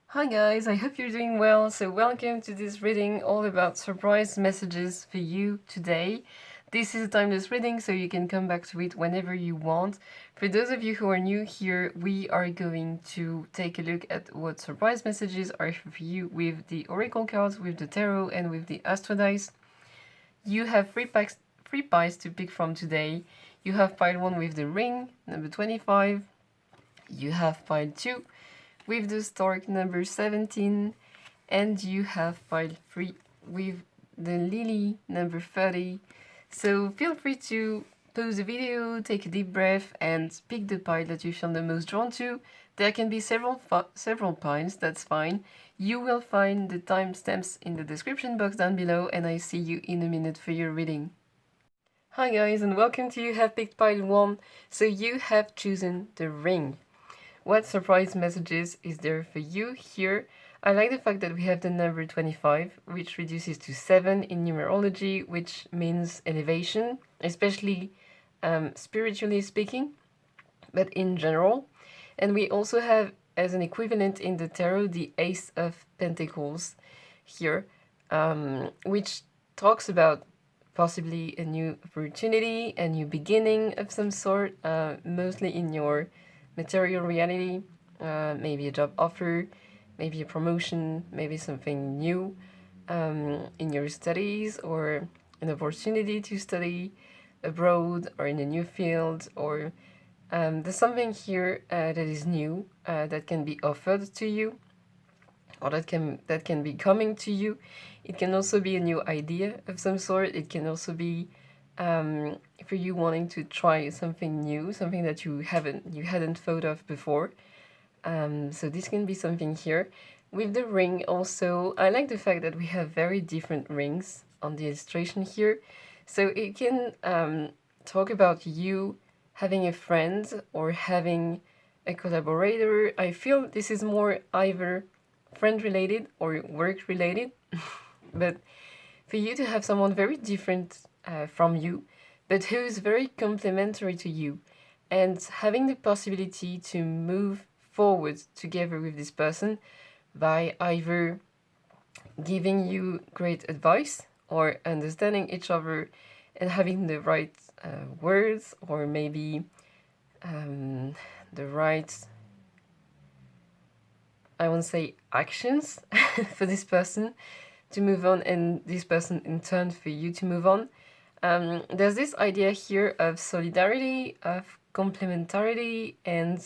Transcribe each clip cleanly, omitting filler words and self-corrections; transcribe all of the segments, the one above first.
Hi guys, I hope you're doing well. So welcome to this reading all about surprise messages for you today. This is a timeless reading, so you can come back to it whenever you want. For those of you who are new here, we are going to take a look at what surprise messages are for you with the Oracle cards, with the Tarot, and with the Astro dice. You have three piles to pick from today. You have pile 1 with the ring, number 25. You have pile 2 with the stork, number 17. And you have pile 3 with the lily, number 30. So feel free to pause the video, take a deep breath, and pick the pile that you feel the most drawn to. There can be several piles, that's fine. You will find the timestamps in the description box down below, and I see you in a minute for your reading. Hi guys, and welcome to You Have Picked Pile 1. So you have chosen the ring. What surprise messages is there for you here? I like the fact that we have the number 25, which reduces to 7 in numerology, which means elevation, especially spiritually speaking, but in general. And we also have, as an equivalent in the tarot, the Ace of Pentacles here, which talks about possibly a new opportunity, a new beginning of some sort, mostly in your material reality, maybe a job offer, maybe a promotion, maybe something new in your studies, or an opportunity to study abroad or in a new field, or there's something here that is new that can be offered to you, or that can be coming to you. It can also be a new idea of some sort. It can also be for you wanting to try something new, something that you hadn't thought of before. So this can be something here. With the ring also, I like the fact that we have very different rings on the illustration here. So it can talk about you having a friend or having a collaborator. I feel this is more either friend related or work related, but for you to have someone very different from you, but who is very complementary to you, and having the possibility to move forward together with this person by either giving you great advice or understanding each other and having the right words, or maybe the right, I won't say actions for this person to move on, and this person in turn for you to move on. There's this idea here of solidarity, of complementarity, and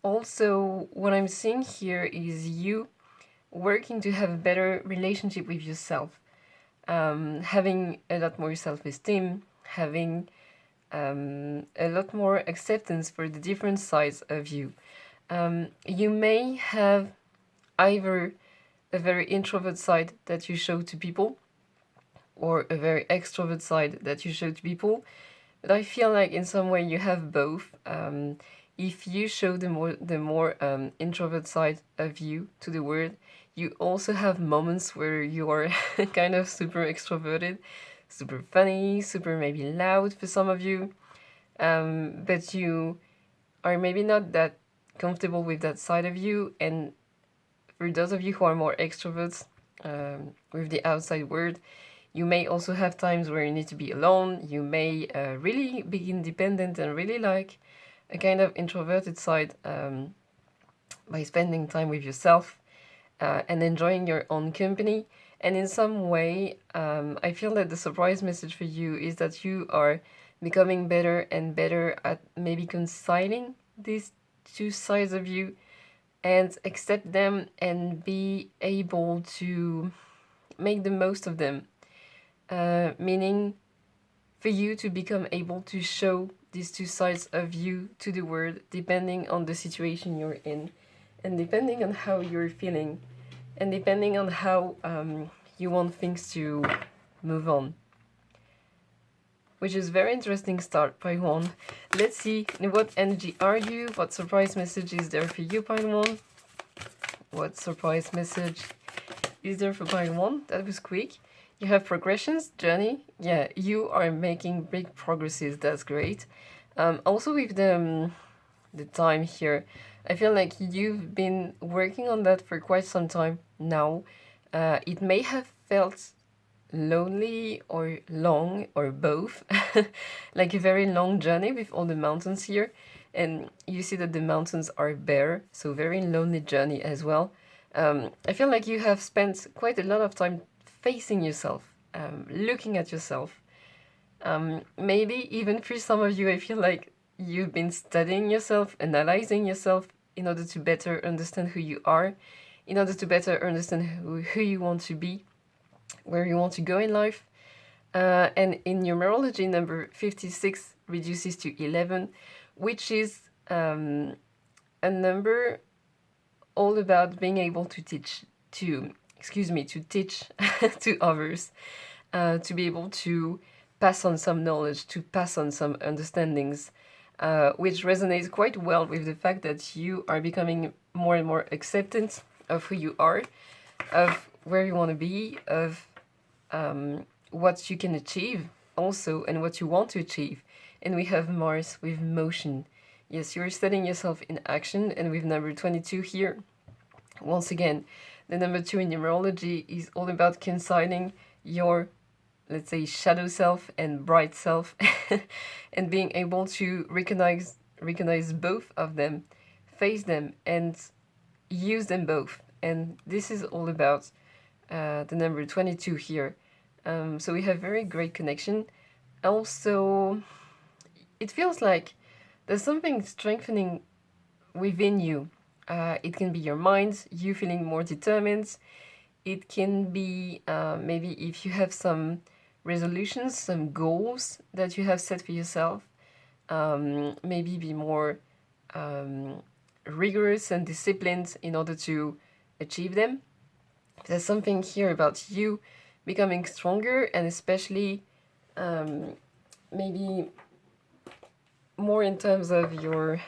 also what I'm seeing here is you working to have a better relationship with yourself, having a lot more self-esteem, having a lot more acceptance for the different sides of you. You may have either a very introvert side that you show to people, or a very extrovert side that you show to people, but I feel like in some way you have both. If you show the more introvert side of you to the world, you also have moments where you are kind of super extroverted, super funny, super maybe loud for some of you, but you are maybe not that comfortable with that side of you. And for those of you who are more extroverts with the outside world, you may also have times where you need to be alone. You may really be independent and really like a kind of introverted side by spending time with yourself and enjoying your own company. And in some way, I feel that the surprise message for you is that you are becoming better and better at maybe conciliating these two sides of you and accept them and be able to make the most of them. Meaning for you to become able to show these two sides of you to the world, depending on the situation you're in, and depending on how you're feeling, and depending on how you want things to move on. Which is very interesting start, pile 1. Let's see, in what energy are you? What surprise message is there for you, pile 1? What surprise message is there for pile 1? That was quick. You have progressions, journey. Yeah, you are making big progresses. That's great. Also with the the time here. I feel like you've been working on that for quite some time now. It may have felt lonely or long or both, like a very long journey with all the mountains here. And you see that the mountains are bare, so very lonely journey as well. I feel like you have spent quite a lot of time facing yourself, looking at yourself. Maybe even for some of you, I feel like you've been studying yourself, analyzing yourself in order to better understand who you are, in order to better understand who you want to be, where you want to go in life. And in numerology, number 56 reduces to 11, which is a number all about being able to teach to teach to others, to be able to pass on some knowledge, to pass on some understandings, which resonates quite well with the fact that you are becoming more and more acceptant of who you are, of where you want to be, of what you can achieve also, and what you want to achieve. And we have Mars with motion. Yes, you're setting yourself in action, and with number 22 here, once again, the number 2 in numerology is all about consigning your, let's say, shadow self and bright self, and being able to recognize both of them, face them, and use them both. And this is all about the number 22 here. So we have very great connection. Also, it feels like there's something strengthening within you. It can be your mind, you feeling more determined. It can be maybe if you have some resolutions, some goals that you have set for yourself. Maybe be more rigorous and disciplined in order to achieve them. There's something here about you becoming stronger, and especially maybe more in terms of your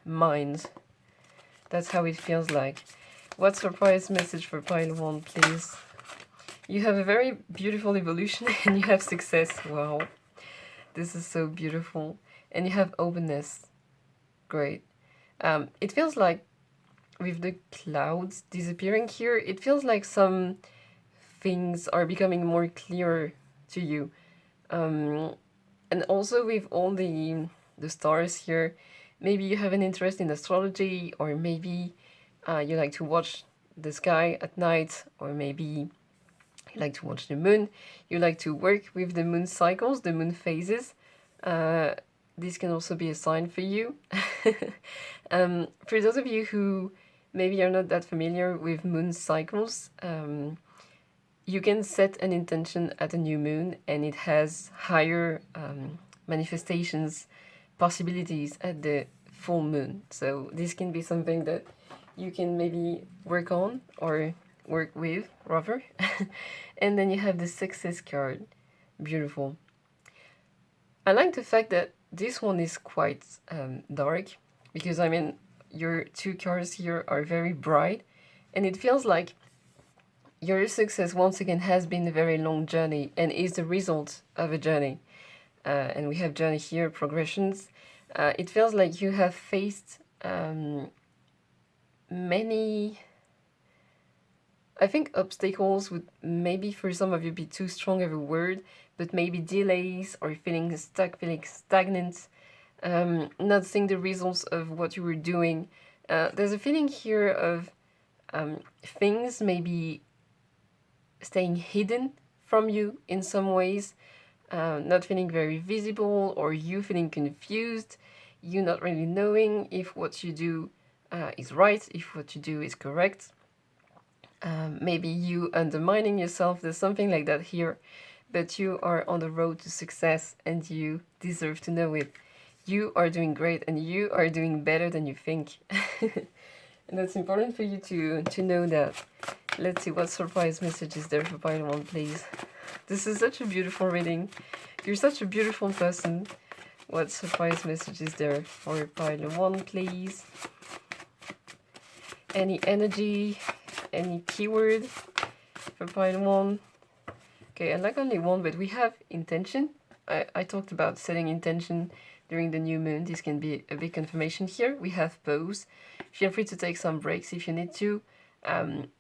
mind. That's how it feels like. What surprise message for pile 1, please? You have a very beautiful evolution and you have success. Wow. This is so beautiful. And you have openness. Great. It feels like with the clouds disappearing here, it feels like some things are becoming more clearer to you. And also with all the stars here, maybe you have an interest in astrology, or maybe you like to watch the sky at night, or maybe you like to watch the moon. You like to work with the moon cycles, the moon phases. This can also be a sign for you. For those of you who maybe are not that familiar with moon cycles, you can set an intention at a new moon, and it has higher manifestations, possibilities at the full moon. So this can be something that you can maybe work on, or work with, rather. And then you have the success card. Beautiful. I like the fact that this one is quite dark, because I mean, your 2 cards here are very bright, and it feels like your success once again has been a very long journey and is the result of a journey. And we have journey here, progressions. It feels like you have faced many, I think obstacles would maybe for some of you be too strong of a word, but maybe delays, or feeling stuck, feeling stagnant, not seeing the results of what you were doing. There's a feeling here of things maybe staying hidden from you in some ways, not feeling very visible, or you feeling confused, you not really knowing if what you do is right, if what you do is correct. Maybe you undermining yourself, there's something like that here, but you are on the road to success and you deserve to know it. You are doing great and you are doing better than you think. And that's important for you to know that. Let's see what surprise message is there for pile 1, please. This is such a beautiful reading. You're such a beautiful person. What surprise message is there for pile 1, please? Any energy, any keyword for pile 1? Okay, I like only one, but we have intention. I talked about setting intention, during the new moon. This can be a big confirmation here. We have pause. Feel free to take some breaks if you need to.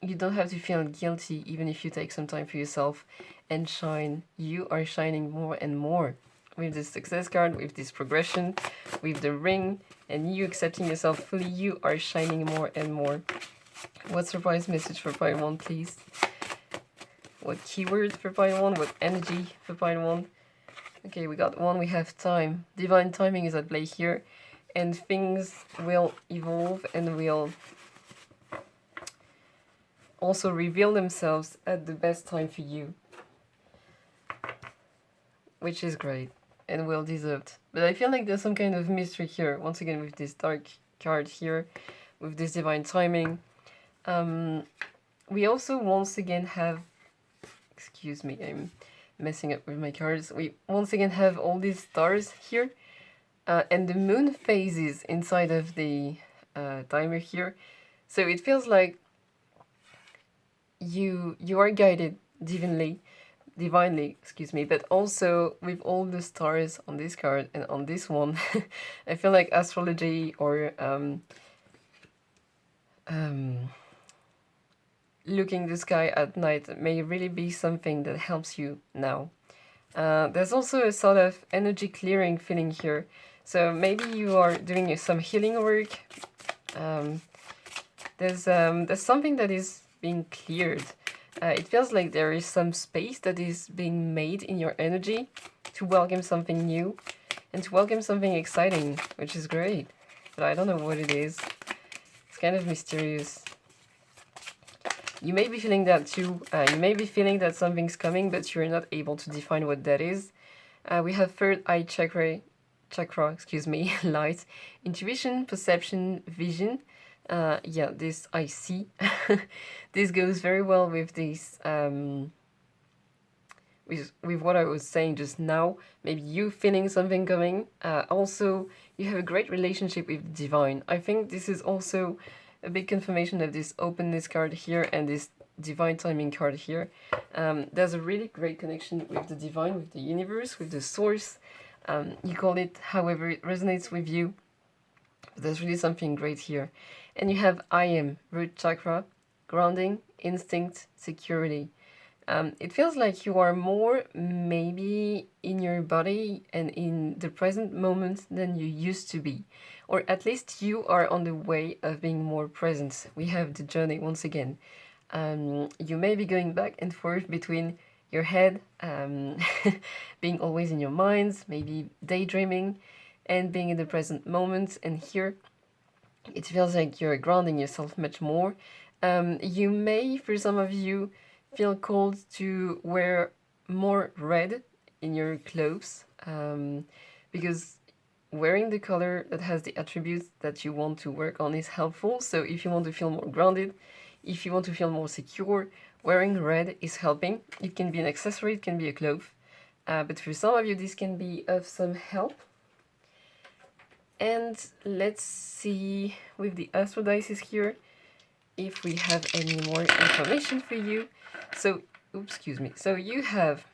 You don't have to feel guilty even if you take some time for yourself and shine. You are shining more and more with this success card, with this progression, with the ring, and you accepting yourself fully. You are shining more and more. What surprise message for pile 1, please? What keyword for pile 1? What energy for pile 1? Okay, we got 1. We have time. Divine timing is at play here, and things will evolve and will also reveal themselves at the best time for you, which is great and well deserved. But I feel like there's some kind of mystery here, once again with this dark card here, with this divine timing. We also once again have, excuse me, I'm messing up with my cards. We once again have all these stars here, and the moon phases inside of the timer here. So it feels like you are guided divinely, excuse me, but also with all the stars on this card and on this one. I feel like astrology or looking the sky at night may really be something that helps you now. There's also a sort of energy clearing feeling here. So maybe you are doing some healing work. There's something that is being cleared. It feels like there is some space that is being made in your energy to welcome something new and to welcome something exciting, which is great. But I don't know what it is. It's kind of mysterious. You may be feeling that too. You may be feeling that something's coming, but you're not able to define what that is. We have third eye chakra, excuse me, light, intuition, perception, vision. Yeah, this I see. This goes very well with this, with what I was saying just now. Maybe you feeling something coming. Also, you have a great relationship with divine. I think this is also a big confirmation of this openness card here and this divine timing card here. There's a really great connection with the divine, with the universe, with the source. You call it however it resonates with you. But there's really something great here. And you have I am, root chakra, grounding, instinct, security. It feels like you are more maybe in your body and in the present moment than you used to be. Or at least you are on the way of being more present. We have the journey once again. You may be going back and forth between your head, being always in your minds, maybe daydreaming, and being in the present moment. And here, it feels like you're grounding yourself much more. You may, for some of you, feel called to wear more red in your clothes, because wearing the color that has the attributes that you want to work on is helpful. So if you want to feel more grounded, if you want to feel more secure, wearing red is helping. It can be an accessory, it can be a cloth, but for some of you this can be of some help. And let's see with the Astro dice here if we have any more information for you. So, oops, excuse me. So you have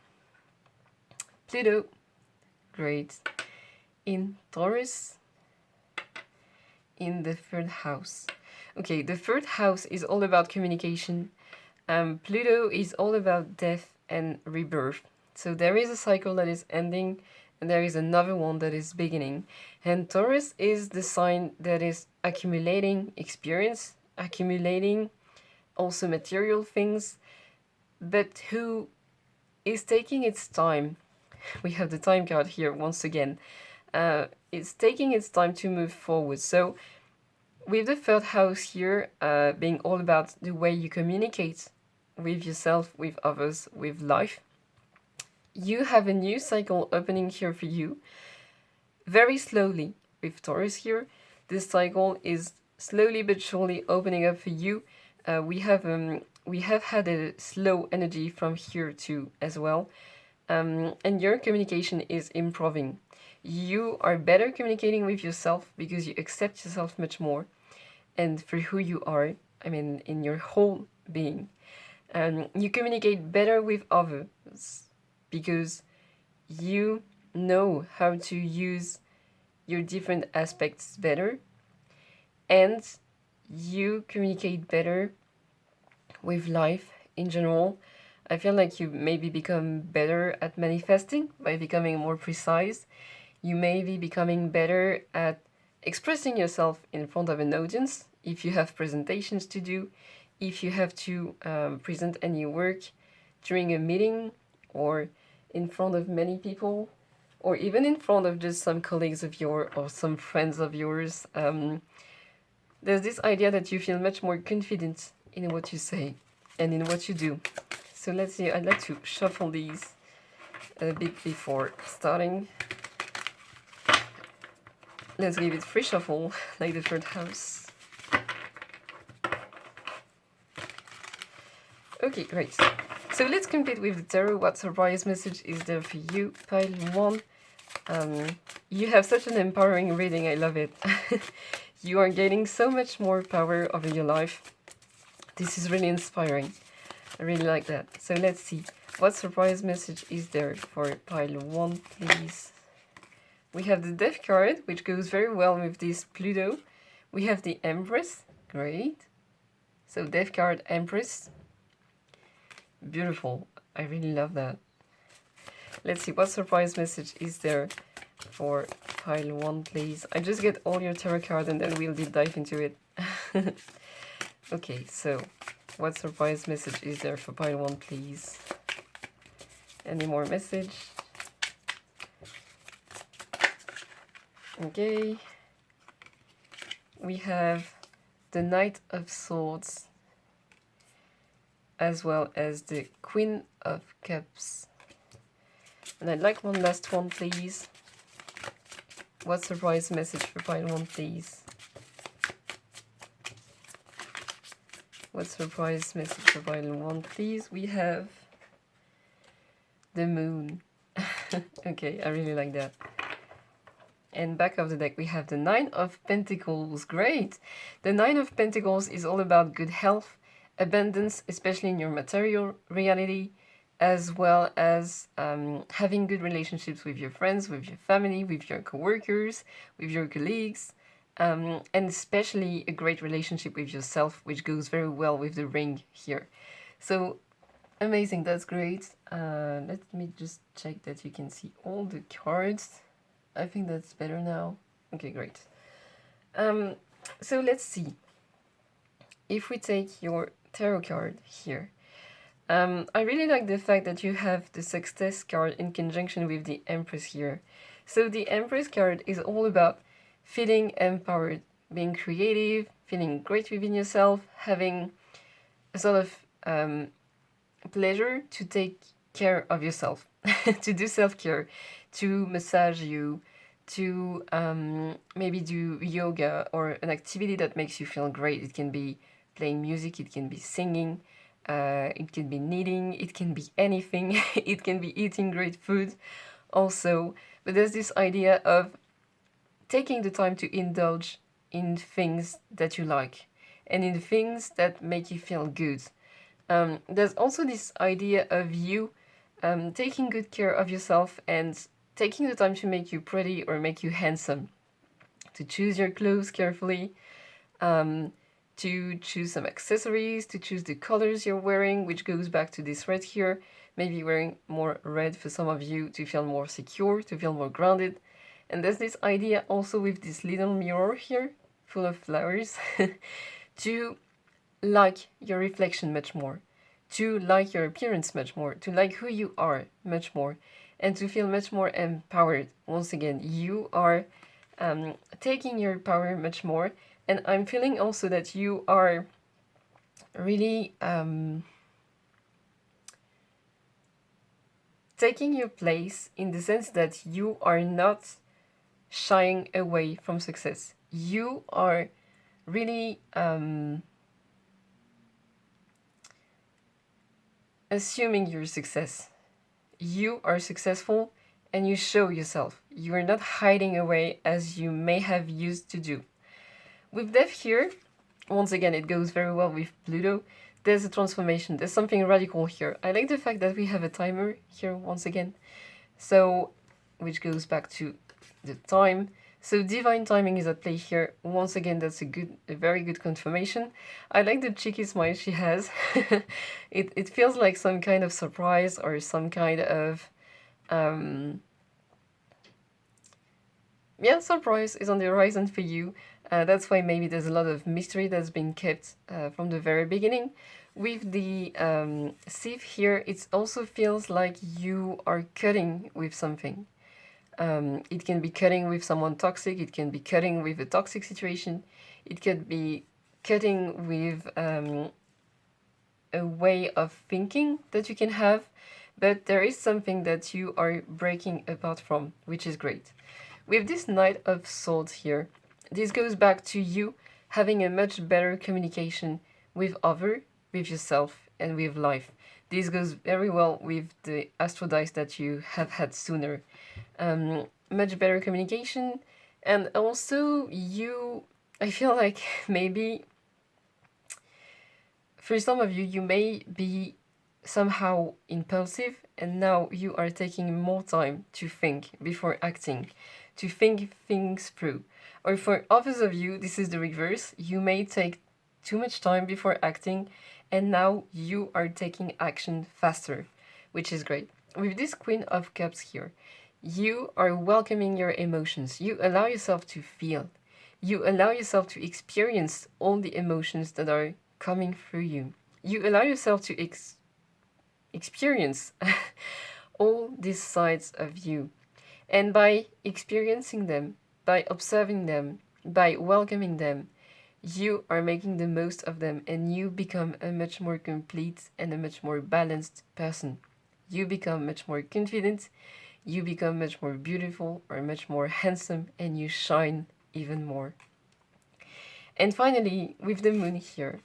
Pluto, great, in Taurus, in the third house. Okay, the third house is all about communication. Pluto is all about death and rebirth. So there is a cycle that is ending, and there is another one that is beginning. And Taurus is the sign that is accumulating experience, accumulating also material things, but who is taking its time. We have the time card here once again. It's taking its time to move forward. So with the third house here being all about the way you communicate with yourself, with others, with life, you have a new cycle opening here for you. Very slowly with Taurus here, this cycle is slowly but surely opening up for you. We have had a slow energy from here too as well, and your communication is improving. You are better communicating with yourself because you accept yourself much more, and for who you are. I mean, in your whole being. You communicate better with others because you know how to use your different aspects better, and you communicate better with life in general. I feel like you maybe become better at manifesting by becoming more precise. You may be becoming better at expressing yourself in front of an audience if you have presentations to do, if you have to present any work during a meeting or in front of many people, or even in front of just some colleagues of yours or some friends of yours. There's this idea that you feel much more confident in what you say and in what you do. So let's see, I'd like to shuffle these a bit before starting. Let's give it free shuffle, like the third house. Okay, great. So let's complete with the tarot. What surprise message is there for you? Pile 1. You have such an empowering reading, I love it. You are gaining so much more power over your life. This is really inspiring. I really like that. So let's see. What surprise message is there for pile 1, please? We have the Death card, which goes very well with this Pluto. We have the Empress. Great. So Death card, Empress. Beautiful. I really love that. Let's see. What surprise message is there for pile 1, please? I just get all your tarot cards and then we'll deep dive into it. Okay, so what surprise message is there for pile 1, please? Any more message? Okay. We have the Knight of Swords as well as the Queen of Cups. And I'd like one last one, please. What surprise message for pile 1, please? What surprise message for pile 1, please? We have the Moon. Okay, I really like that. And back of the deck, we have the Nine of Pentacles. Great! The Nine of Pentacles is all about good health, abundance, especially in your material reality, as well as having good relationships with your friends, with your family, with your co-workers, with your colleagues, and especially a great relationship with yourself, which goes very well with the ring here. So, amazing, that's great. Let me just check that you can see all the cards. I think that's better now. Okay, great. So let's see. If we take your tarot card here, I really like the fact that you have the Success card in conjunction with the Empress here. So the Empress card is all about feeling empowered, being creative, feeling great within yourself, having a sort of pleasure to take care of yourself, to do self-care, to massage you, to maybe do yoga or an activity that makes you feel great. It can be playing music, it can be singing, it can be knitting, it can be anything. It can be eating great food also. But there's this idea of taking the time to indulge in things that you like and in things that make you feel good. There's also this idea of you taking good care of yourself and taking the time to make you pretty or make you handsome, to choose your clothes carefully, to choose some accessories, to choose the colors you're wearing, which goes back to this red here, maybe wearing more red for some of you to feel more secure, to feel more grounded. And there's this idea also with this little mirror here, full of flowers, to like your reflection much more, to like your appearance much more, to like who you are much more, and to feel much more empowered. Once again, you are taking your power much more, and I'm feeling also that you are really taking your place in the sense that you are not shying away from success. You are really assuming your success. You are successful and you show yourself. You are not hiding away as you may have used to do. With Death here, once again, it goes very well with Pluto. There's a transformation. There's something radical here. I like the fact that we have a timer here once again. So, which goes back to the time. So divine timing is at play here. Once again, that's a very good confirmation. I like the cheeky smile she has. It feels like some kind of surprise or some kind of yeah, surprise is on the horizon for you. That's why maybe there's a lot of mystery that's been kept from the very beginning. With the sieve here, it also feels like you are cutting with something. It can be cutting with someone toxic, it can be cutting with a toxic situation, it could be cutting with a way of thinking that you can have, but there is something that you are breaking apart from, which is great. With this Knight of Swords here, this goes back to you having a much better communication with other, with yourself, and with life. This goes very well with the Astro dice that you have had sooner. Much better communication, and also I feel like maybe for some of you, you may be somehow impulsive, and now you are taking more time to think before acting, to think things through. Or for others of you, this is the reverse. You may take too much time before acting, and now you are taking action faster, which is great. With this Queen of Cups here, you are welcoming your emotions. You allow yourself to feel. You allow yourself to experience all the emotions that are coming through you. You allow yourself to experience all these sides of you. And by experiencing them, by observing them, by welcoming them, you are making the most of them, and you become a much more complete and a much more balanced person. You become much more confident, you become much more beautiful or much more handsome, and you shine even more. And finally, with the moon here,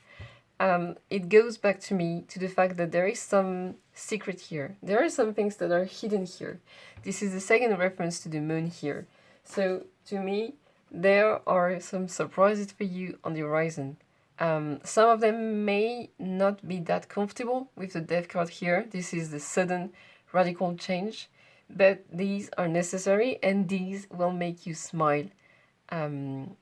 it goes back to me to the fact that there is some secret here. There are some things that are hidden here. This is the second reference to the moon here. So to me, there are some surprises for you on the horizon. Some of them may not be that comfortable with the Death card here. This is the sudden radical change, but these are necessary, and these will make you smile in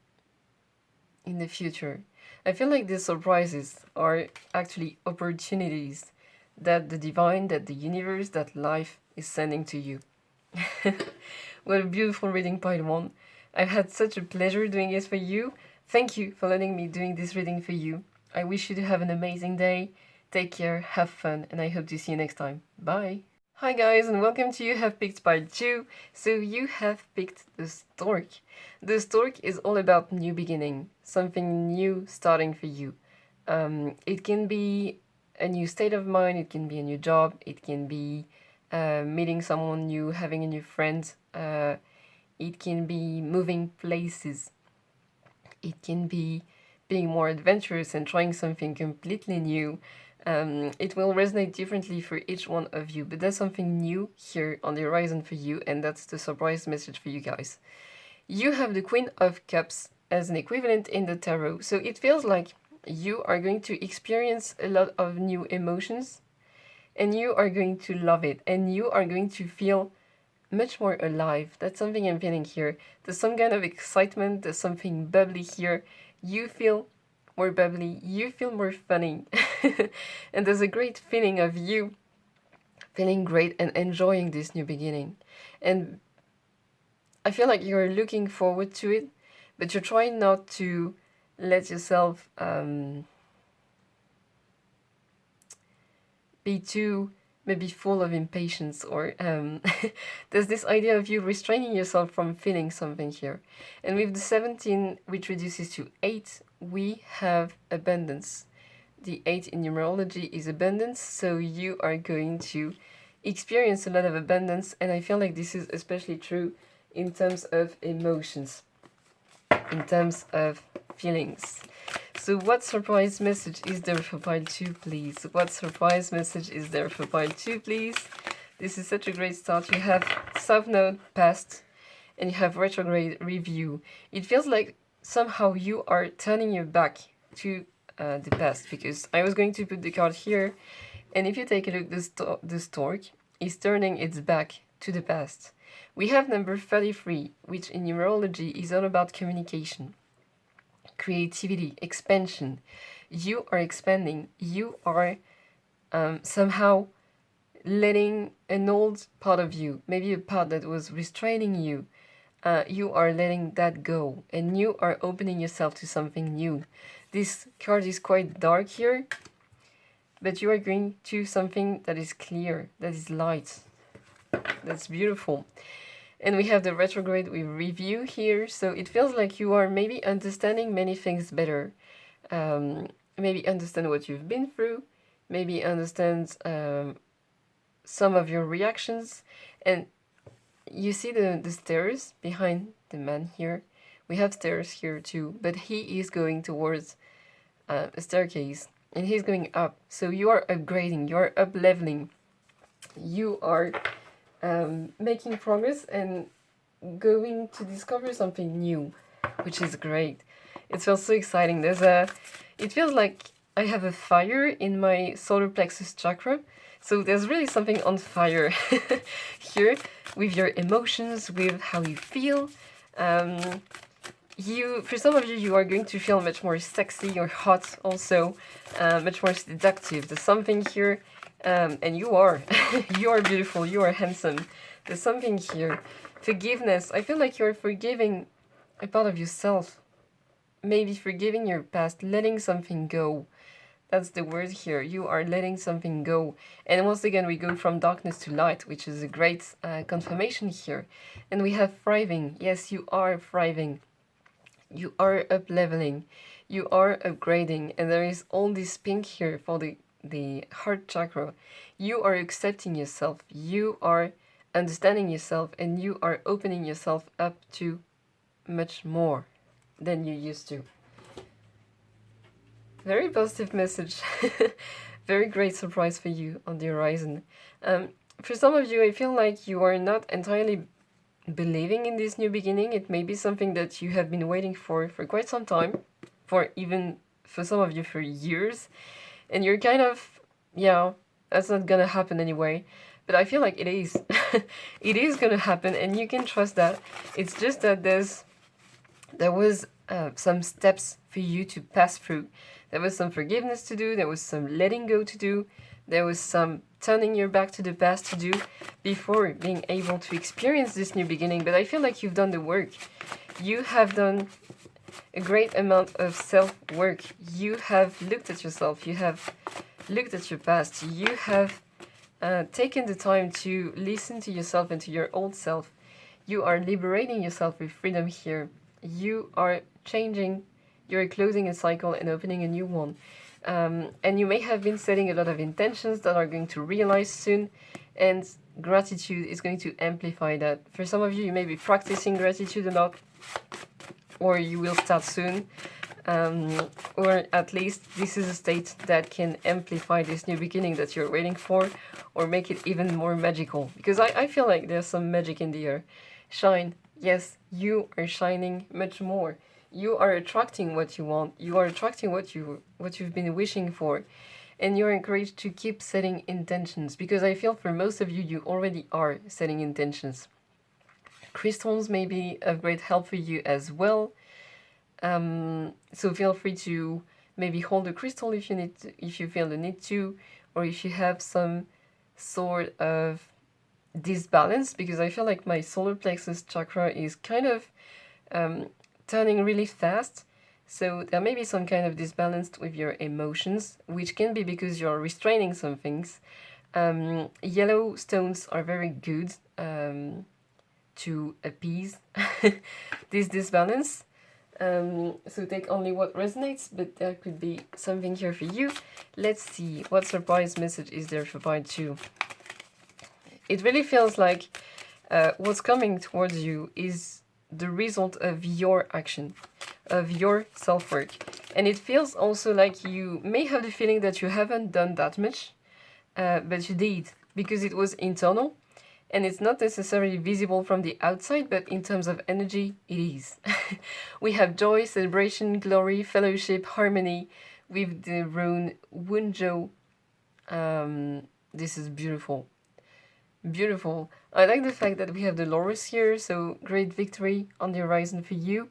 the future. I feel like these surprises are actually opportunities that the divine, that the universe, that life is sending to you. What a beautiful reading, pile one. I've had such a pleasure doing it for you. Thank you for letting me doing this reading for you. I wish you to have an amazing day. Take care, have fun, and I hope to see you next time. Bye! Hi guys, and welcome to You Have Picked Part 2. So you have picked the Stork. The Stork is all about new beginning, something new starting for you. It can be a new state of mind, it can be a new job, it can be meeting someone new, having a new friend, it can be moving places, it can be being more adventurous and trying something completely new. It will resonate differently for each one of you, but there's something new here on the horizon for you, and that's the surprise message for you guys. You have the Queen of Cups as an equivalent in the tarot, so it feels like you are going to experience a lot of new emotions, and you are going to love it, and you are going to feel much more alive. That's something I'm feeling here. There's some kind of excitement, there's something bubbly here. You feel more bubbly, you feel more funny. And there's a great feeling of you feeling great and enjoying this new beginning. And I feel like you're looking forward to it, but you're trying not to let yourself be too maybe full of impatience, or there's this idea of you restraining yourself from feeling something here. And with the 17, which reduces to 8, we have abundance. The 8 in numerology is abundance, so you are going to experience a lot of abundance, and I feel like this is especially true in terms of emotions, in terms of feelings. So what surprise message is there for pile 2, please? What surprise message is there for pile 2, please? This is such a great start. You have South Node, past, and you have retrograde, review. It feels like somehow you are turning your back to the past, because I was going to put the card here, and if you take a look, the stork is turning its back to the past, We have number 33, which in numerology is all about communication, creativity, expansion. You are expanding. You are somehow letting an old part of you, maybe a part that was restraining you, you are letting that go, and you are opening yourself to something new. This card is quite dark here, but you are going to something that is clear, that is light. That's beautiful. And we have the retrograde with review here, so it feels like you are maybe understanding many things better. Maybe understand what you've been through, maybe understand some of your reactions. And you see the stairs behind the man here. We have stairs here too, but he is going towards a staircase, and he's going up. So you are upgrading, you are up leveling, you are making progress and going to discover something new, which is great. It feels so exciting. It feels like I have a fire in my solar plexus chakra. So there's really something on fire here with your emotions, with how you feel. For some of you, you are going to feel much more sexy or hot also, much more seductive. There's something here, and you are. You are beautiful, you are handsome. There's something here. Forgiveness. I feel like you're forgiving a part of yourself. Maybe forgiving your past, letting something go. That's the word here. You are letting something go. And once again, we go from darkness to light, which is a great confirmation here. And we have thriving. Yes, you are thriving. You are up-leveling. You are upgrading. And there is all this pink here for the heart chakra. You are accepting yourself. You are understanding yourself. And you are opening yourself up to much more than you used to. Very positive message. Very great surprise for you on the horizon. For some of you, I feel like you are not entirely believing in this new beginning. It may be something that you have been waiting for quite some time, for some of you for years. And you're kind of, yeah, that's not gonna happen anyway. But I feel like it is. It is gonna happen, and you can trust that. It's just that there was some steps for you to pass through. There was some forgiveness to do, there was some letting go to do, there was some turning your back to the past to do before being able to experience this new beginning. But I feel like you've done the work. You have done a great amount of self-work. You have looked at yourself, you have looked at your past, you have taken the time to listen to yourself and to your old self. You are liberating yourself with freedom here. You are changing, you're closing a cycle and opening a new one. And you may have been setting a lot of intentions that are going to realize soon, and gratitude is going to amplify that. For some of you, you may be practicing gratitude a lot, or you will start soon, or at least this is a state that can amplify this new beginning that you're waiting for, or make it even more magical. Because I feel like there's some magic in the air. Shine. Yes, you are shining much more. You are attracting what you want. You are attracting what you've been wishing for. And you're encouraged to keep setting intentions, because I feel for most of you, you already are setting intentions. Crystals may be of great help for you as well. So feel free to maybe hold a crystal if you feel the need to, or if you have some sort of disbalance, because I feel like my solar plexus chakra is kind of turning really fast. So there may be some kind of disbalance with your emotions, which can be because you're restraining some things. Yellow stones are very good to appease this disbalance. So take only what resonates, but there could be something here for you. Let's see, what surprise message is there for part 2? It really feels like what's coming towards you is the result of your action, of your self-work. And it feels also like you may have the feeling that you haven't done that much, but you did, because it was internal, and it's not necessarily visible from the outside, but in terms of energy, it is. We have joy, celebration, glory, fellowship, harmony with the Roan Wunjo. This is beautiful. Beautiful. I like the fact that we have the laurels here, so great victory on the horizon for you,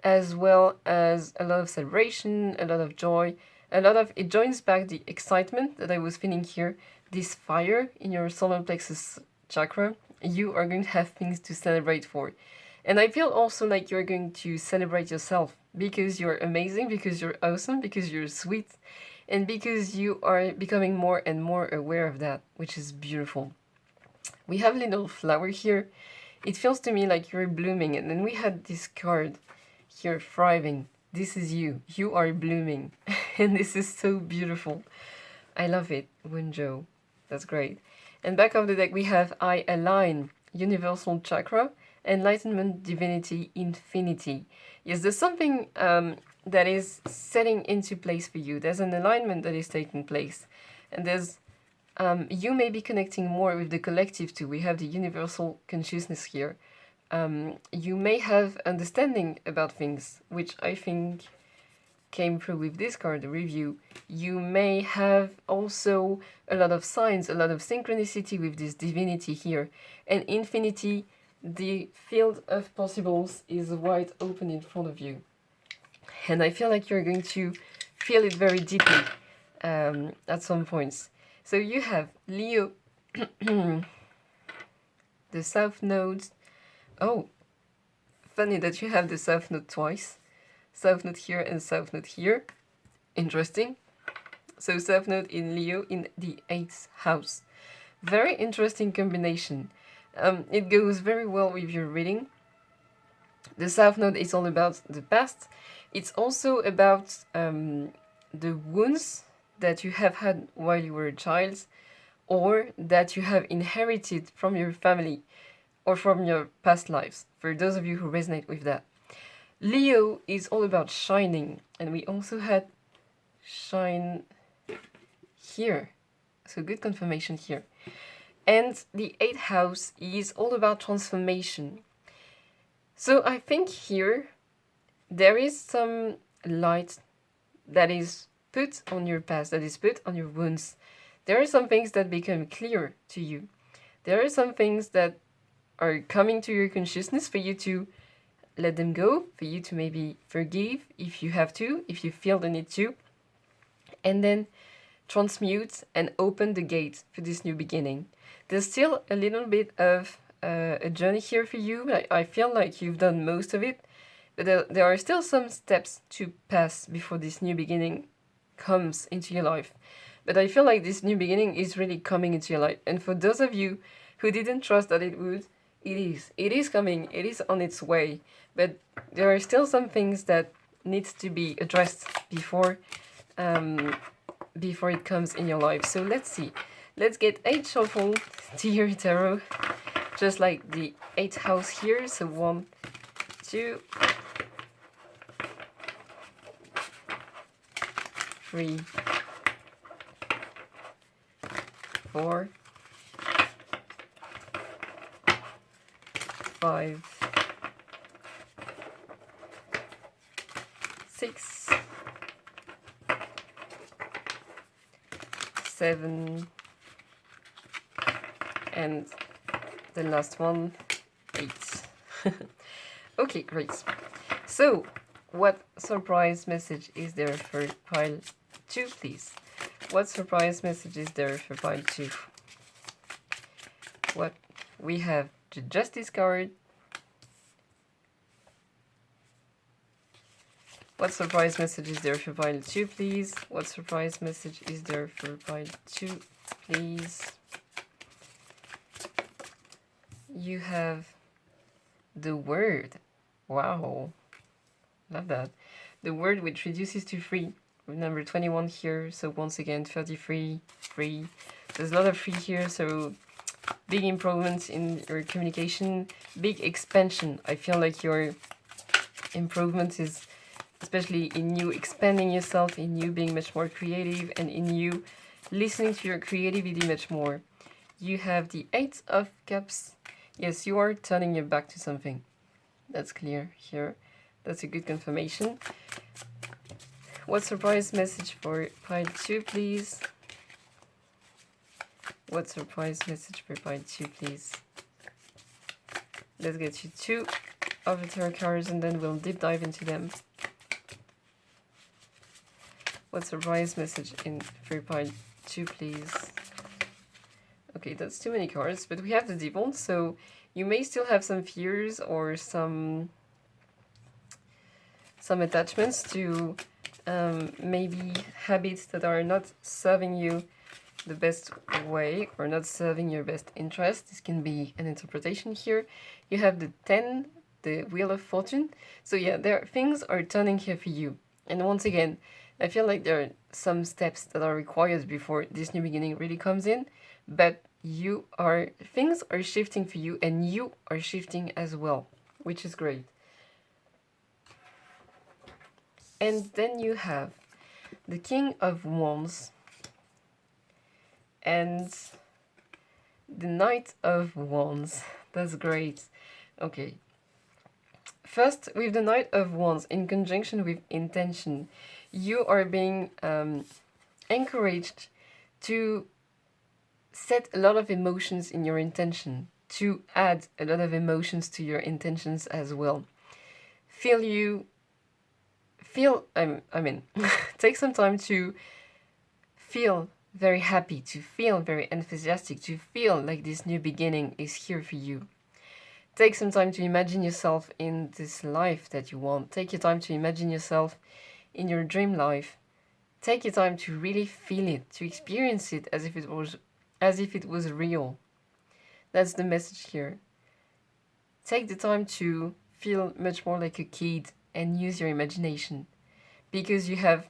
as well as a lot of celebration, a lot of joy, a lot of, it joins back the excitement that I was feeling here, this fire in your solar plexus chakra. You are going to have things to celebrate for. And I feel also like you're going to celebrate yourself because you're amazing, because you're awesome, because you're sweet, and because you are becoming more and more aware of that, which is beautiful. We have a little flower here. It feels to me like you're blooming, and then we had this card here, thriving. This is you. You are blooming. And this is so beautiful. I love it, Wunjo. That's great. And back of the deck we have I Align, Universal Chakra, Enlightenment, Divinity, Infinity. Yes, there's something that is setting into place for you. There's an alignment that is taking place. And there's you may be connecting more with the collective too. We have the universal consciousness here. You may have understanding about things, which I think came through with this card review. You may have also a lot of signs, a lot of synchronicity with this divinity here. And infinity, the field of possibles is wide open in front of you. And I feel like you're going to feel it very deeply at some points. So you have Leo, the South Node. Oh, funny that you have the South Node twice. South Node here and South Node here. Interesting. So South Node in Leo in the 8th house. Very interesting combination. It goes very well with your reading. The South Node is all about the past. It's also about the wounds that you have had while you were a child, or that you have inherited from your family or from your past lives, for those of you who resonate with that. Leo is all about shining, and we also had shine here, so good confirmation here. And the 8th house is all about transformation. So I think here there is some light that is put on your past, that is put on your wounds. There are some things that become clear to you. There are some things that are coming to your consciousness for you to let them go, for you to maybe forgive if you have to, if you feel the need to, and then transmute and open the gate for this new beginning. There's still a little bit of a journey here for you. I feel like you've done most of it, but there are still some steps to pass before this new beginning comes into your life. But I feel like this new beginning is really coming into your life. And for those of you who didn't trust that it would, it is. It is coming. It is on its way. But there are still some things that needs to be addressed before it comes in your life. So let's see. Let's get 8 shuffle to your tarot, just like the 8th house here. So 1, 2, 3, 4, 5, 6, 7, and the last one, 8. Okay, great. So, what surprise message is there for pile 2, please? What surprise message is there for pile 2? What we have the Justice card. What surprise message is there for pile 2, please? What surprise message is there for pile 2, please? You have the Word. Wow. Love that. The Word, which reduces to 3. With number 21 here, so once again 33, 3. There's a lot of 3 here, so big improvements in your communication, big expansion. I feel like your improvement is especially in you expanding yourself, in you being much more creative, and in you listening to your creativity much more. You have the 8 of Cups. Yes, you are turning your back to something. That's clear here. That's a good confirmation. What surprise message for pile 2, please? What surprise message per pile 2, please? Let's get you 2 of the tarot cards and then we'll deep dive into them. What surprise message in per pile 2, please? Okay, that's too many cards, but we have the devil, so you may still have some fears or some attachments to maybe habits that are not serving you the best way or not serving your best interest. This can be an interpretation here. You have the 10, the Wheel of Fortune. So yeah, things are turning here for you. And once again, I feel like there are some steps that are required before this new beginning really comes in, but things are shifting for you and you are shifting as well, which is great. And then you have the King of Wands and the Knight of Wands. That's great. Okay. First, with the Knight of Wands in conjunction with intention, you are being encouraged to set a lot of emotions in your intention, to add a lot of emotions to your intentions as well. Take some time to feel very happy, to feel very enthusiastic, to feel like this new beginning is here for you. Take some time to imagine yourself in this life that you want. Take your time to imagine yourself in your dream life. Take your time to really feel it, to experience it as if it was real. That's the message here. Take the time to feel much more like a kid and use your imagination, because you have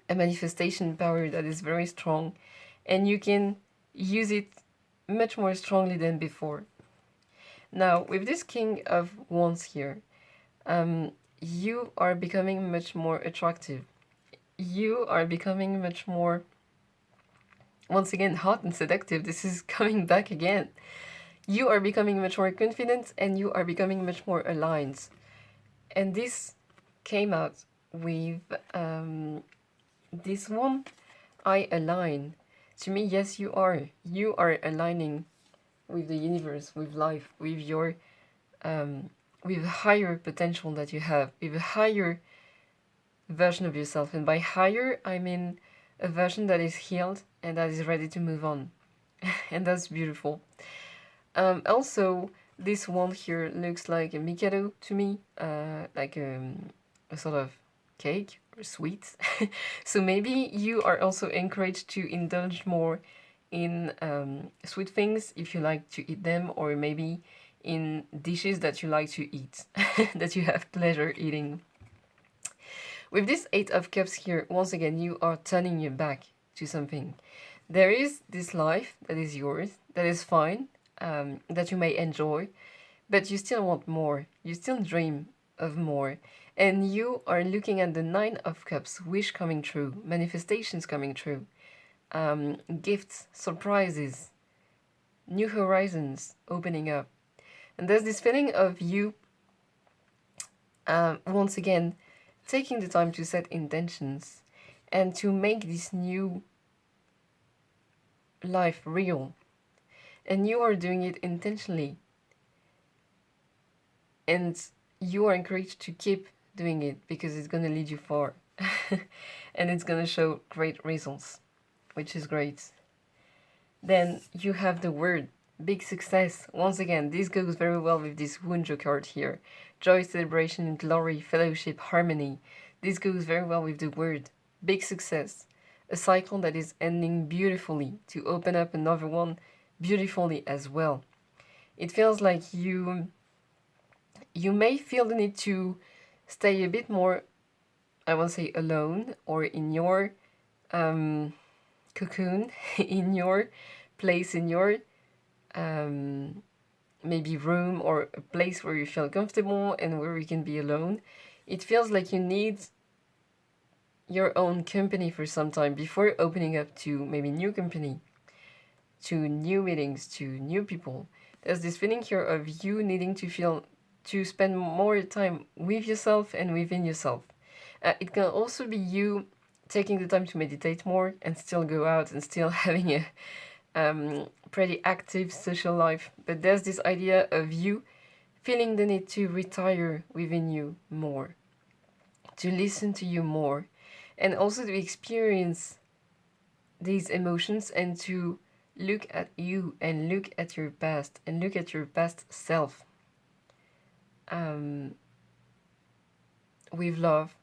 a manifestation power that is very strong and you can use it much more strongly than before. Now, with this King of Wands here, you are becoming much more attractive. You are becoming much more, once again, hot and seductive. This is coming back again. You are becoming much more confident and you are becoming much more aligned. And this came out with this one, I align. To me, yes, you are. You are aligning with the universe, with life, with your with a higher potential that you have, with a higher version of yourself. And by higher, I mean a version that is healed and that is ready to move on. And that's beautiful. Also, this one here looks like a Mikado to me, like a sort of cake or sweet. So maybe you are also encouraged to indulge more in sweet things if you like to eat them, or maybe in dishes that you like to eat, that you have pleasure eating. With this 8 of Cups here, once again, you are turning your back to something. There is this life that is yours, that is fine, that you may enjoy, but you still want more. You still dream of more. And you are looking at the 9 of Cups, wish coming true, manifestations coming true, gifts, surprises, new horizons opening up. And there's this feeling of you, once again, taking the time to set intentions and to make this new life real. And you are doing it intentionally. And you are encouraged to keep doing it because it's going to lead you far. And it's going to show great results, which is great. Then you have the word, big success. Once again, this goes very well with this Wunjo card here. Joy, celebration, glory, fellowship, harmony. This goes very well with the word, big success. A cycle that is ending beautifully to open up another one beautifully as well. It feels like you may feel the need to stay a bit more, I won't say alone, or in your cocoon, in your place, in your maybe room or a place where you feel comfortable and where you can be alone. It feels like you need your own company for some time before opening up to maybe new company, to new meetings, to new people. There's this feeling here of you needing to spend more time with yourself and within yourself. It can also be you taking the time to meditate more and still go out and still having pretty active social life, but there's this idea of you feeling the need to retire within you more, to listen to you more, and also to experience these emotions and to look at you and look at your past and look at your past self with love,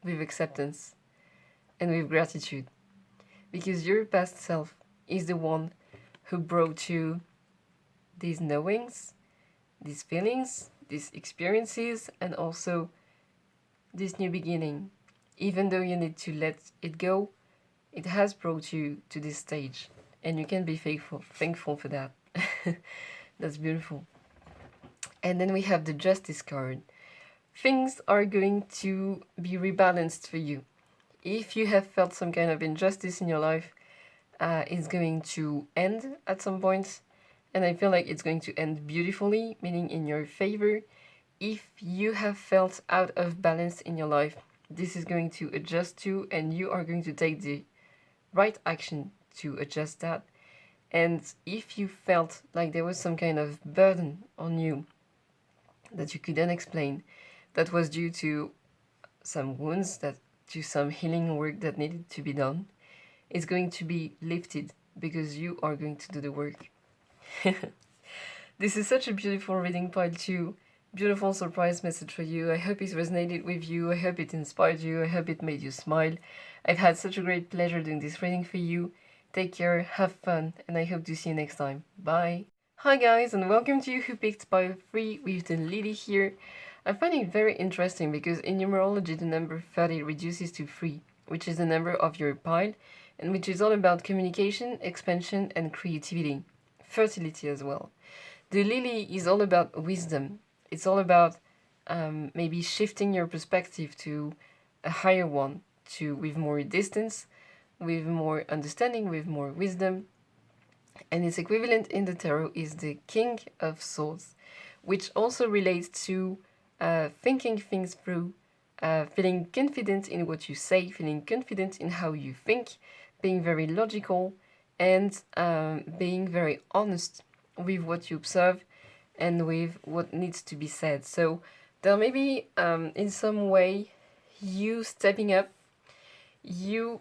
with acceptance, and with gratitude. Because your past self is the one who brought you these knowings, these feelings, these experiences, and also this new beginning. Even though you need to let it go, it has brought you to this stage, and you can be thankful for that. That's beautiful. And then we have the Justice card. Things are going to be rebalanced for you. If you have felt some kind of injustice in your life, it's going to end at some point, and I feel like it's going to end beautifully, meaning in your favor. If you have felt out of balance in your life, this is going to adjust to, and you are going to take the right action to adjust that. And if you felt like there was some kind of burden on you that you couldn't explain, that was due to some wounds, that to some healing work that needed to be done, it's going to be lifted because you are going to do the work. This is such a beautiful reading, pile 2. Beautiful surprise message for you. I hope it resonated with you. I hope it inspired you. I hope it made you smile. I've had such a great pleasure doing this reading for you. Take care, have fun, and I hope to see you next time. Bye! Hi guys, and welcome to you who picked pile 3 with the lady here. I find it very interesting because in numerology the number 30 reduces to 3, which is the number of your pile, and which is all about communication, expansion, and creativity. Fertility as well. The lily is all about wisdom. It's all about maybe shifting your perspective to a higher one, with more distance, with more understanding, with more wisdom. And its equivalent in the tarot is the King of Swords, which also relates to thinking things through, feeling confident in what you say, feeling confident in how you think, being very logical, and being very honest with what you observe and with what needs to be said. So there may be, in some way, you stepping up, you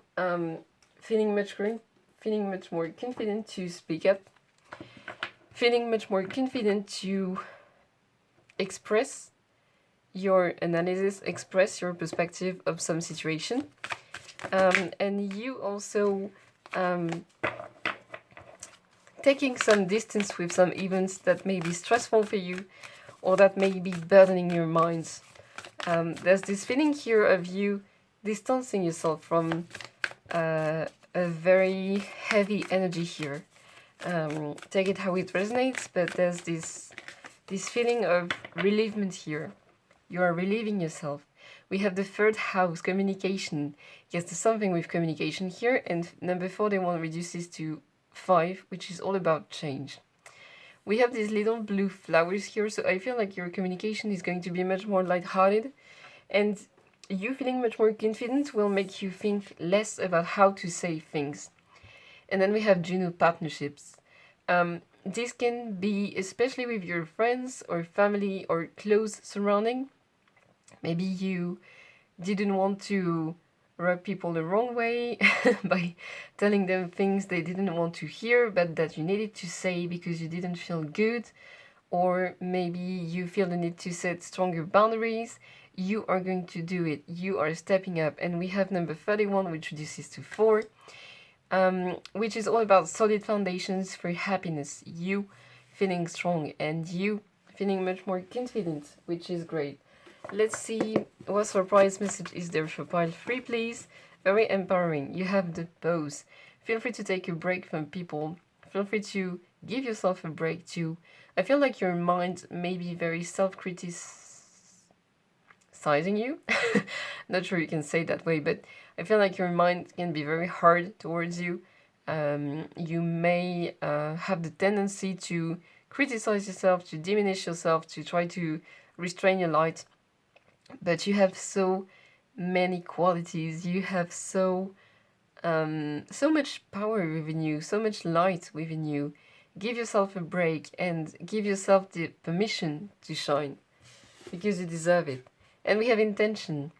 feeling much more confident to speak up, feeling much more confident to express your analysis, express your perspective of some situation, and you also taking some distance with some events that may be stressful for you or that may be burdening your minds. There's this feeling here of you distancing yourself from a very heavy energy here. Take it how it resonates, but there's this feeling of relievement here. You are relieving yourself. We have the 3rd house, communication. Yes, there's something with communication here, and number 41 reduces to 5, which is all about change. We have these little blue flowers here, so I feel like your communication is going to be much more lighthearted, and you feeling much more confident will make you think less about how to say things. And then we have Juno partnerships. This can be especially with your friends or family or close surrounding. Maybe you didn't want to rub people the wrong way by telling them things they didn't want to hear but that you needed to say because you didn't feel good, or maybe you feel the need to set stronger boundaries. You are going to do it. You are stepping up. And we have number 31, which reduces to 4, which is all about solid foundations for happiness. You feeling strong and you feeling much more confident, which is great. Let's see what surprise message is there for pile 3, please. Very empowering. You have the pose. Feel free to take a break from people. Feel free to give yourself a break too. I feel like your mind may be very self-criticizing you. Not sure you can say it that way, but I feel like your mind can be very hard towards you. You may have the tendency to criticize yourself, to diminish yourself, to try to restrain your light. But you have so many qualities. You have so so much power within you, so much light within you. Give yourself a break and give yourself the permission to shine because you deserve it. And we have intention.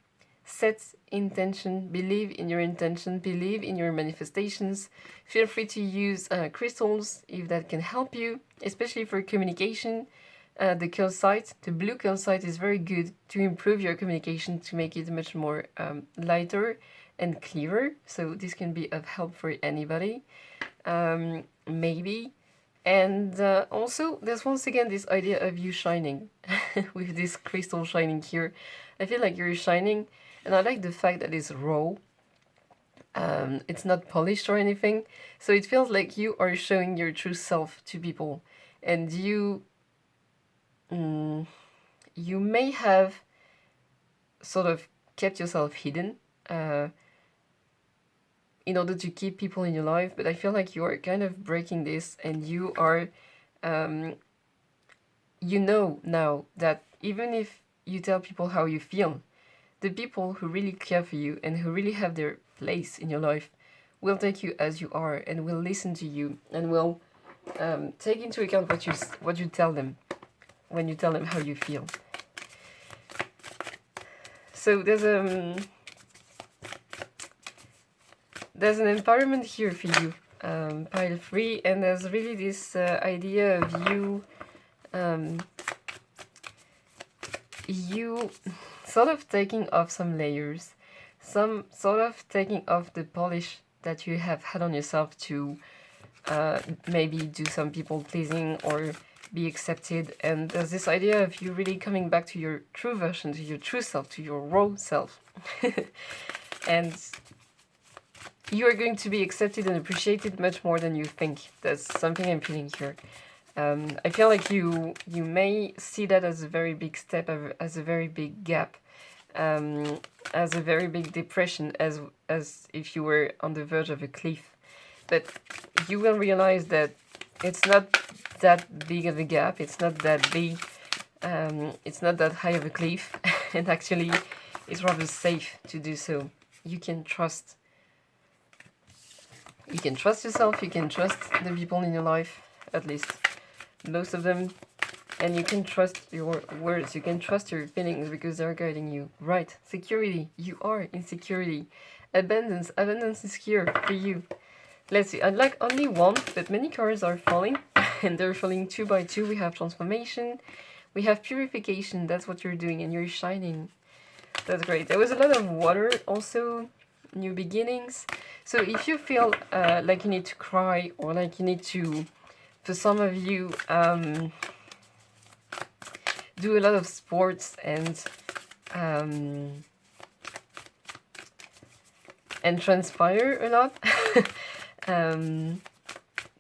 Set intention, believe in your intention, believe in your manifestations. Feel free to use crystals if that can help you, especially for communication. The calcite, the blue calcite, is very good to improve your communication, to make it much more lighter and clearer. So this can be of help for anybody, maybe. And also, there's once again this idea of you shining with this crystal shining here. I feel like you're shining, and I like the fact that it's raw. It's not polished or anything, so it feels like you are showing your true self to people, and you may have sort of kept yourself hidden in order to keep people in your life, but I feel like you are kind of breaking this, and you are, you know now that even if you tell people how you feel, the people who really care for you and who really have their place in your life will take you as you are and will listen to you and will take into account what you tell them when you tell them how you feel. So there's an empowerment here for you, pile 3, and there's really this idea of you sort of taking off some layers, some sort of taking off the polish that you have had on yourself to maybe do some people pleasing or be accepted. And there's this idea of you really coming back to your true version, to your true self, to your raw self. And you are going to be accepted and appreciated much more than you think. That's something I'm feeling here. I feel like you may see that as a very big step, as a very big gap, as a very big depression, as if you were on the verge of a cliff. But you will realize that it's not that big of a gap, it's not that big, it's not that high of a cliff, and actually it's rather safe to do so. You can trust yourself, you can trust the people in your life, at least most of them, and you can trust your words, you can trust your feelings because they're guiding you. Right, security, you are in security. Abundance is here for you. Let's see, I'd like only one, but many cards are falling, and they're falling 2 by 2. We have transformation, we have purification, that's what you're doing, and you're shining. That's great. There was a lot of water also, new beginnings. So if you feel like you need to cry, or like you need to, for some of you, do a lot of sports and transpire a lot,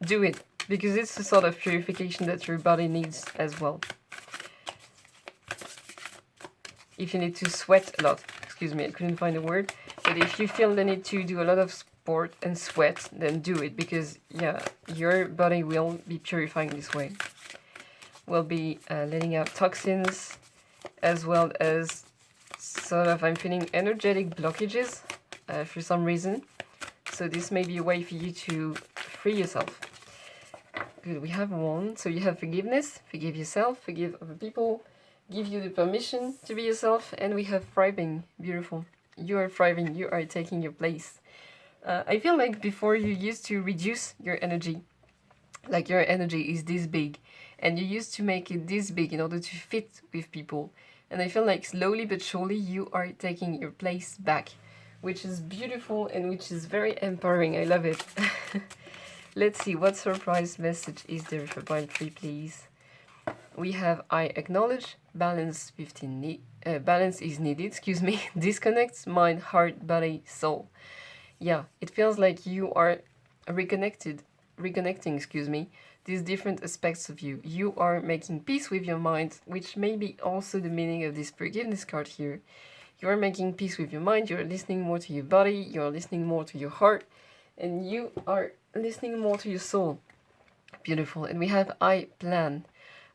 do it, because it's a sort of purification that your body needs as well. If you need to sweat a lot, excuse me, I couldn't find a word, but if you feel the need to do a lot of sport and sweat, then do it, because yeah, your body will be purifying this way. Will be letting out toxins, as well as sort of, I'm feeling energetic blockages for some reason. So this may be a way for you to free yourself. Good, we have 1. So you have forgiveness, forgive yourself, forgive other people, give you the permission to be yourself, and we have thriving, beautiful. You are thriving, you are taking your place. I feel like before you used to reduce your energy, like your energy is this big, and you used to make it this big in order to fit with people. And I feel like slowly but surely you are taking your place back, which is beautiful and which is very empowering. I love it. Let's see, what surprise message is there for pile 3, please? We have I acknowledge, balance balance is needed, excuse me, disconnects mind, heart, body, soul. Yeah, it feels like you are reconnecting, these different aspects of you. You are making peace with your mind, which may be also the meaning of this forgiveness card here. You are making peace with your mind, you're listening more to your body, you're listening more to your heart, and you are listening more to your soul. Beautiful. And we have I plan,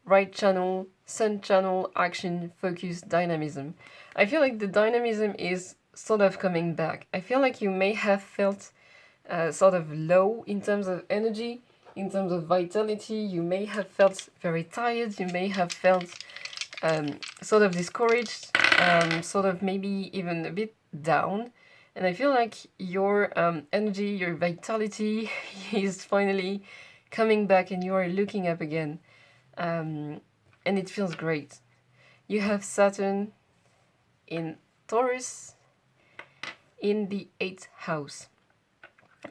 right channel, sun channel, action, focus, dynamism. I feel like the dynamism is sort of coming back. I feel like you may have felt sort of low in terms of energy, in terms of vitality. You may have felt very tired, you may have felt sort of discouraged, sort of maybe even a bit down. And I feel like your energy, your vitality is finally coming back and you are looking up again. And it feels great. You have Saturn in Taurus in the 8th house.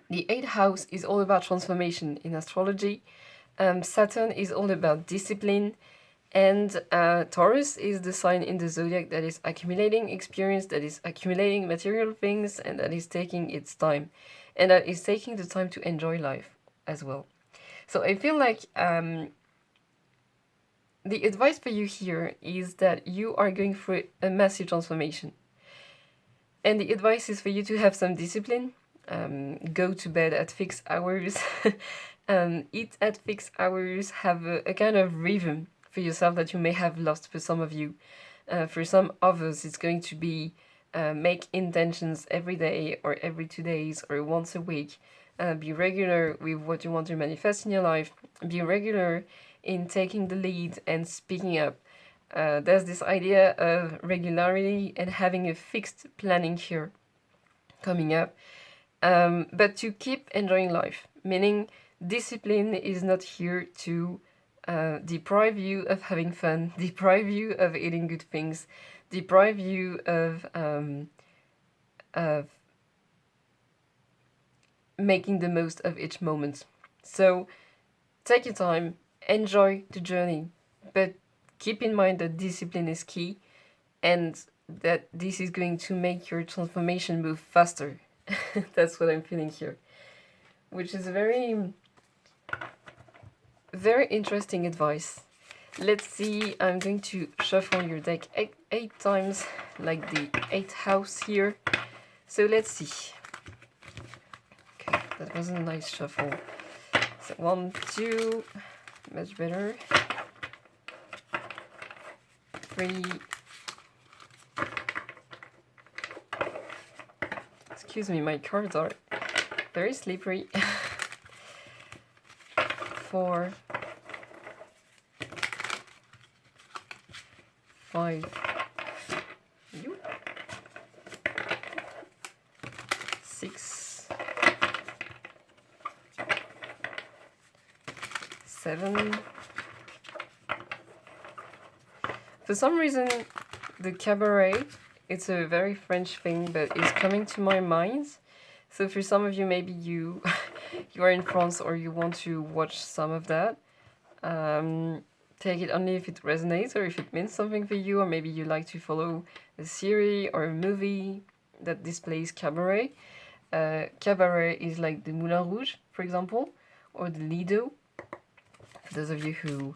The 8th house is all about transformation in astrology. Saturn is all about discipline. And Taurus is the sign in the zodiac that is accumulating experience, that is accumulating material things, and that is taking its time. And that is taking the time to enjoy life as well. So I feel like the advice for you here is that you are going through a massive transformation. And the advice is for you to have some discipline, go to bed at fixed hours, eat at fixed hours, have a kind of rhythm for yourself that you may have lost for some of you. For some others, it's going to be make intentions every day or every 2 days or once a week. Be regular with what you want to manifest in your life. Be regular in taking the lead and speaking up. There's this idea of regularity and having a fixed planning here coming up. But to keep enjoying life, meaning discipline is not here to deprive you of having fun, deprive you of eating good things, deprive you of making the most of each moment. So take your time, enjoy the journey, but keep in mind that discipline is key and that this is going to make your transformation move faster. That's what I'm feeling here, which is very, very interesting advice. Let's see, I'm going to shuffle your deck eight times, like the 8th house here. So let's see. Okay, that was a nice shuffle. So 1, 2, much better. 3. Excuse me, my cards are very slippery. 4, 5, 6, 7. For some reason, the cabaret, it's a very French thing, but it's coming to my mind. So for some of you, maybe you you are in France or you want to watch some of that. Take it only if it resonates or if it means something for you, or maybe you like to follow a series or a movie that displays cabaret. Cabaret is like the Moulin Rouge, for example, or the Lido. For those of you who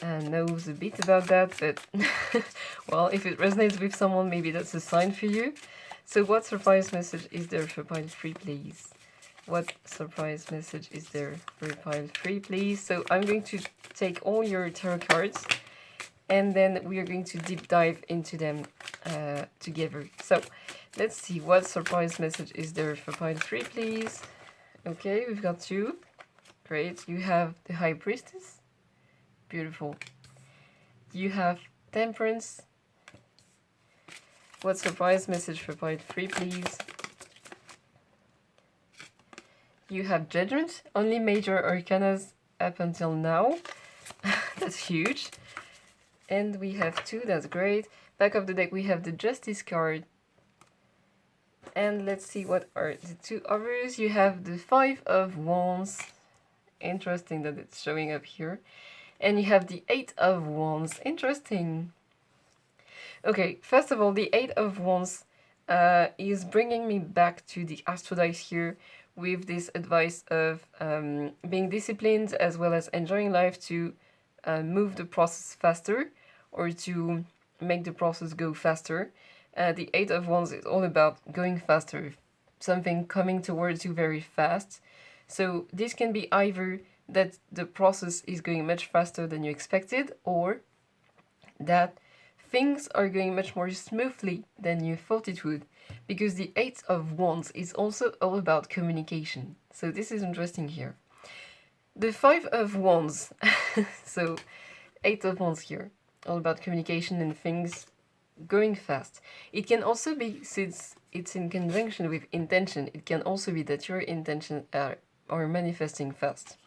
knows a bit about that, but well, if it resonates with someone, maybe that's a sign for you. So what surprise message is there for pile 3, please? What surprise message is there for pile 3, please? So I'm going to take all your tarot cards and then we are going to deep dive into them together. So let's see, what surprise message is there for pile 3, please? Okay, we've got 2. Great. You have the High Priestess. Beautiful. You have Temperance. What surprise message for pile 3, please? You have Judgment. Only major arcanas up until now. That's huge. And we have 2. That's great. Back of the deck we have the Justice card. And let's see what are the 2 others. You have the 5 of Wands. Interesting that it's showing up here. And you have the 8 of Wands. Interesting. Okay, first of all, the 8 of Wands is bringing me back to the Astro dice here with this advice of being disciplined as well as enjoying life to move the process faster or to make the process go faster. The 8 of Wands is all about going faster, something coming towards you very fast. So this can be either that the process is going much faster than you expected, or that things are going much more smoothly than you thought it would. because the Eight of Wands is also all about communication. So this is interesting here. The Five of Wands, so Eight of Wands here, all about communication and things going fast. It can also be, since it's in conjunction with intention, it can also be that your intentions are manifesting fast.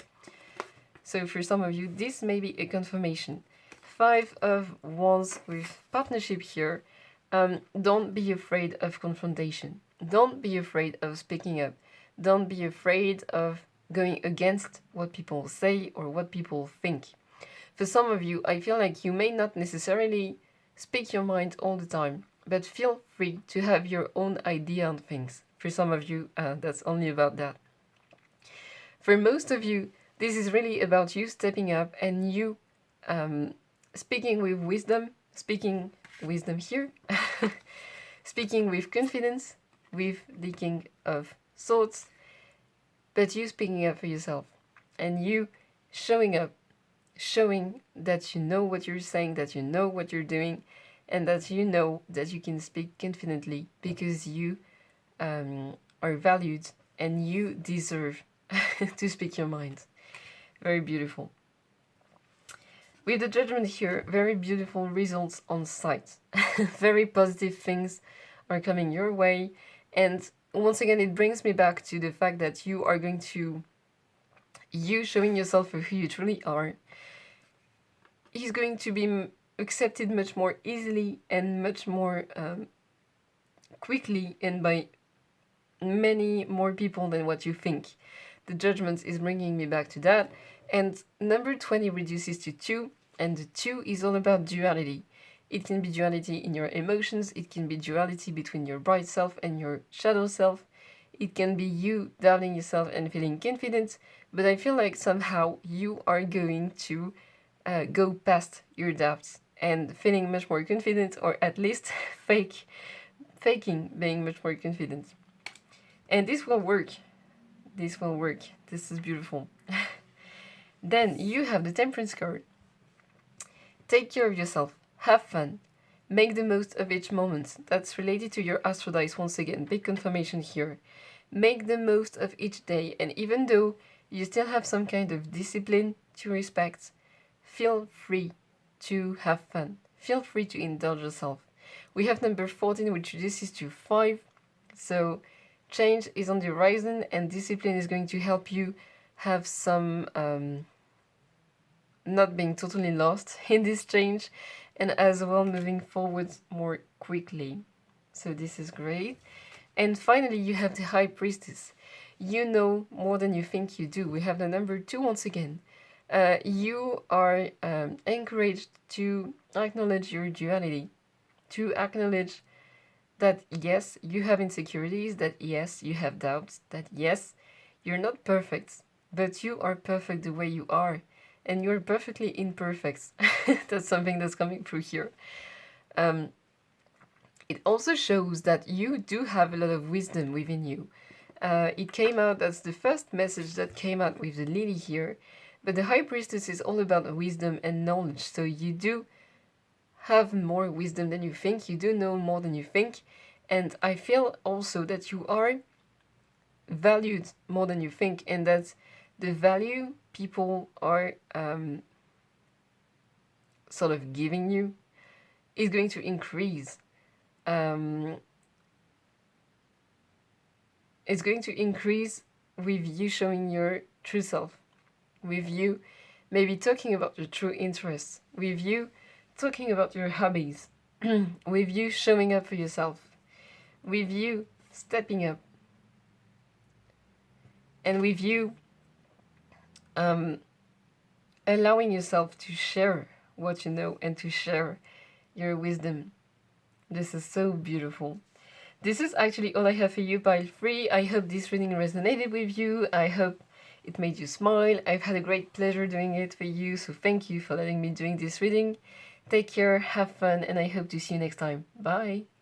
So for some of you, this may be a confirmation. Five of Wands with partnership here. Don't be afraid of confrontation. Don't be afraid of speaking up. Don't be afraid of going against what people say or what people think. For some of you, I feel like you may not necessarily speak your mind all the time, but feel free to have your own idea on things. For some of you, that's only about that. For most of you, this is really about you stepping up and you speaking with wisdom, speaking wisdom here, speaking with confidence, with the King of Swords, but you speaking up for yourself and you showing up, showing that you know what you're saying, that you know what you're doing, and that you know that you can speak confidently because you are valued and you deserve to speak your mind. Very beautiful. With the Judgment here, very beautiful results on sight. Very positive things are coming your way. And once again, it brings me back to the fact that you are going to, you showing yourself for who you truly are, is going to be accepted much more easily and much more quickly and by many more people than what you think. The Judgment is bringing me back to that. And number 20 reduces to 2, and the 2 is all about duality. It can be duality in your emotions, it can be duality between your bright self and your shadow self. It can be you doubting yourself and feeling confident, but I feel like somehow you are going to go past your doubts and feeling much more confident, or at least faking being much more confident. And this will work. This will work. This is beautiful. Then you have the Temperance card. Take care of yourself. Have fun. Make the most of each moment. That's related to your Astro dice once again. Big confirmation here. Make the most of each day. And even though you still have some kind of discipline to respect, feel free to have fun. Feel free to indulge yourself. We have number 14, which reduces to 5. So change is on the horizon and discipline is going to help you have some not being totally lost in this change, and as well moving forward more quickly. So this is great. And finally, you have the High Priestess. You know more than you think you do. We have the number 2 once again. You are encouraged to acknowledge your duality, to acknowledge that yes, you have insecurities, that yes, you have doubts, that yes, you're not perfect, but you are perfect the way you are, and you're perfectly imperfect. That's something that's coming through here. It also shows that you do have a lot of wisdom within you. It came out, that's the first message that came out with the lily here, but the High Priestess is all about wisdom and knowledge, so you do have more wisdom than you think, you do know more than you think, and I feel also that you are valued more than you think, and that the value people are sort of giving you is going to increase. It's going to increase with you showing your true self, with you maybe talking about your true interests, with you talking about your hobbies, with you showing up for yourself, with you stepping up, and with you allowing yourself to share what you know and to share your wisdom. This is so beautiful. This is actually all I have for you, pile 3. I hope this reading resonated with you. I hope it made you smile. I've had a great pleasure doing it for you, so thank you for letting me doing this reading. Take care, have fun, and I hope to see you next time. Bye!